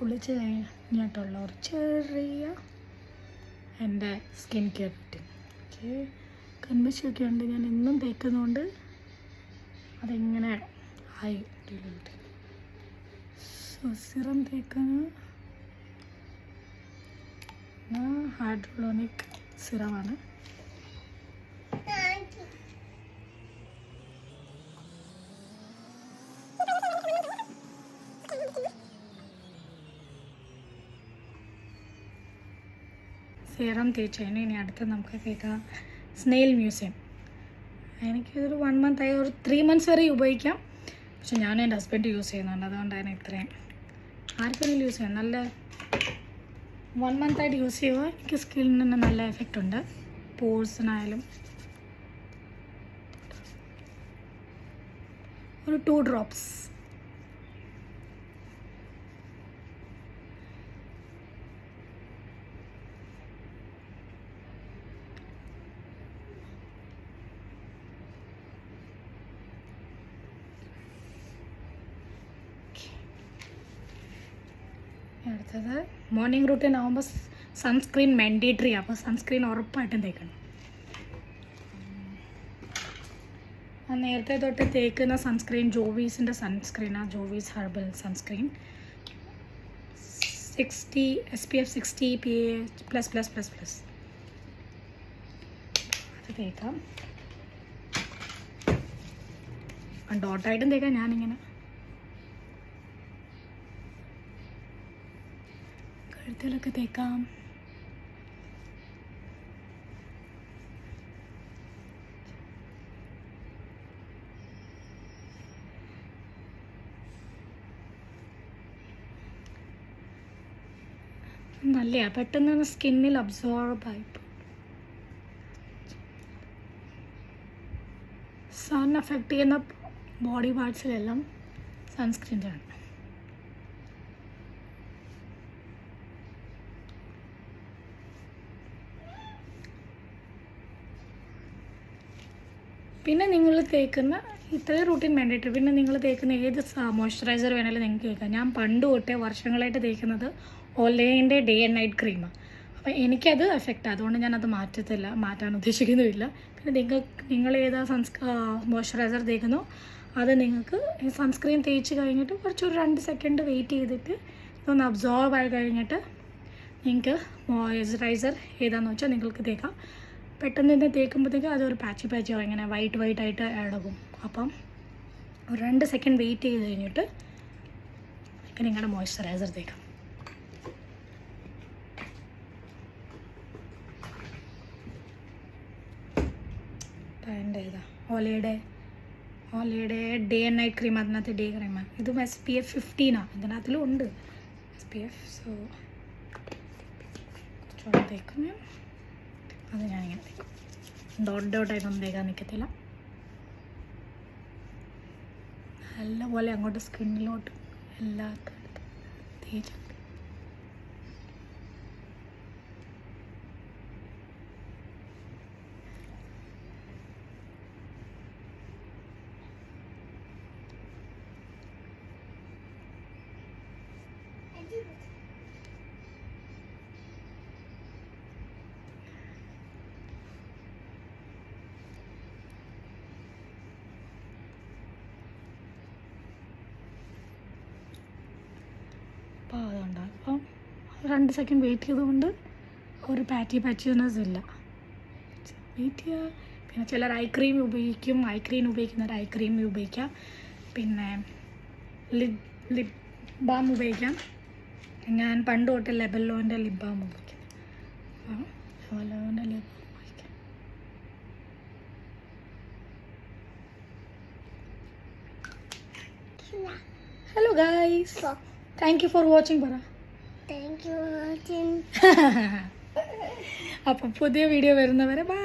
കുളിച്ച് കഴിഞ്ഞിട്ടുള്ള ഒരു ചെറിയ എൻ്റെ സ്കിൻ കെയർ റൂട്ടീൻ. ഓക്കെ, കൺമശിയൊക്കെ ഉണ്ട്, ഞാൻ എന്നും തേക്കുന്നതുകൊണ്ട് അതെങ്ങനെ ആയി. സോ സിറം തേക്കുന്ന ഹൈഡ്രോളോണിക് സിറമാണ്. സിറം തേച്ച് കഴിഞ്ഞ് ഇനി അടുത്ത് നമുക്ക് കേൾക്കാം സ്നെയിൽ മ്യൂസിയം. എനിക്കിതൊരു 1 month ആയി, ഒരു 3 months വരെ ഉപയോഗിക്കാം. പക്ഷെ ഞാൻ എൻ്റെ ഹസ്ബൻഡ് യൂസ് ചെയ്യുന്നുണ്ട്, അതുകൊണ്ടാണ് ഇത്രയും. ആർക്കെങ്കിലും യൂസ് ചെയ്യാം, നല്ല 1 month ആയിട്ട് യൂസ് ചെയ്യുക. എനിക്ക് സ്കിന്നിന് നല്ല എഫക്റ്റ് ഉണ്ട്, പോഴ്സിനായാലും. ഒരു 2 drops. അടുത്തത് മോർണിംഗ് റൂട്ടീൻ ആകുമ്പോൾ സൺസ്ക്രീൻ മാൻഡേറ്ററി. അപ്പോൾ സൺസ്ക്രീൻ ഉറപ്പായിട്ടും തേക്കണം. നേരത്തെ തൊട്ട് തേക്കുന്ന sunscreen ജോവീസിൻ്റെ സൺസ്ക്രീനാണ്, ജോവീസ് herbal sunscreen 60 SPF 60 PA++++. അത് തേക്കാം. ഡോട്ടായിട്ടും തേക്കാം. ഞാനിങ്ങനെ കഴുത്തിലൊക്കെ തേക്കാം. നല്ലതാണ്, പെട്ടെന്ന് സ്കിന്നിൽ അബ്സോർബ് ആയി. സൺ എഫക്റ്റ് ചെയ്യുന്ന ബോഡി പാർട്സിലെല്ലാം സൺസ്ക്രീൻ ആണ്. പിന്നെ നിങ്ങൾ തേക്കുന്ന ഇത്രയും റൂട്ടീൻ മാൻഡേറ്ററി. പിന്നെ നിങ്ങൾ തേക്കുന്ന ഏത് മോയ്സ്ചറൈസർ വേണമെങ്കിലും നിങ്ങൾക്ക് തേക്കാം. ഞാൻ പണ്ട് തൊട്ടേ വർഷങ്ങളായിട്ട് തേക്കുന്നത് ഒലേൻ്റെ ഡേ ആൻഡ് നൈറ്റ് ക്രീമാണ്. അപ്പോൾ എനിക്കത് എഫക്റ്റ്, അതുകൊണ്ട് ഞാനത് മാറ്റാൻ ഉദ്ദേശിക്കുന്നുമില്ല. പിന്നെ നിങ്ങൾ ഏതാ മോയ്സ്ചറൈസർ തേക്കുന്നോ അത് നിങ്ങൾക്ക് സൺസ്ക്രീൻ തേച്ച് കഴിഞ്ഞിട്ട് കുറച്ചൊരു 2 സെക്കൻഡ് വെയിറ്റ് ചെയ്തിട്ട് ഇതൊന്ന് അബ്സോർബ് ആയി കഴിഞ്ഞിട്ട് നിങ്ങൾക്ക് മോയ്സ്ചറൈസർ ഏതാണെന്ന് വെച്ചാൽ നിങ്ങൾക്ക് തേക്കാം. പെട്ടെന്ന് തന്നെ തേക്കുമ്പോഴത്തേക്കും അതൊരു പാച്ചാവും, ഇങ്ങനെ വൈറ്റ് ആയിട്ട് ഇളകും. അപ്പം ഒരു 2 സെക്കൻഡ് വെയിറ്റ് ചെയ്ത് കഴിഞ്ഞിട്ട് നിങ്ങളുടെ മോയ്സ്ചറൈസർ തേക്കാം. എൻ്റെ ഇതാ ഓലയുടെ ഡേ ആൻഡ് നൈറ്റ് ക്രീം, അതിനകത്ത് ഡേ ക്രീമാണ്. ഇതും SPF 15 ഇതിനകത്തിലും ഉണ്ട് SPF. സോ കുറച്ചുകൂടെ തേക്കും ഞാൻ. അത് ഞാനിങ്ങനെ തേക്കും, ഡോട്ടായിട്ടൊന്നും തേക്കാൻ നിൽക്കത്തില്ല. നല്ലപോലെ അങ്ങോട്ട് സ്കിന്നിലോട്ട് എല്ലാവർക്കും തേച്ച്. അപ്പോൾ അതുകൊണ്ട് അപ്പം 2 സെക്കൻഡ് വെയിറ്റ് ചെയ്തുകൊണ്ട് ഒരു പാച്ചിനെസ് ഇല്ല. വെയിറ്റ് ചെയ്യുക. പിന്നെ ചിലർ ഐ ക്രീം ഉപയോഗിക്കുന്നവർ ഐ ക്രീം ഉപയോഗിക്കാം. പിന്നെ ലിപ് ബാം ഉപയോഗിക്കാം. ഞാൻ പണ്ട് തൊട്ട് ലെബലോൻ്റെ ലിപ് ബാം ഉപയോഗിക്കും. ലെബലോൻ്റെ ലിപ് ബാം ഉപയോഗിക്കാം. Hello guys, thank you for watching പറ. Thank you for watching. അപ്പം പുതിയ വീഡിയോ വരുന്നവരെ ബൈ.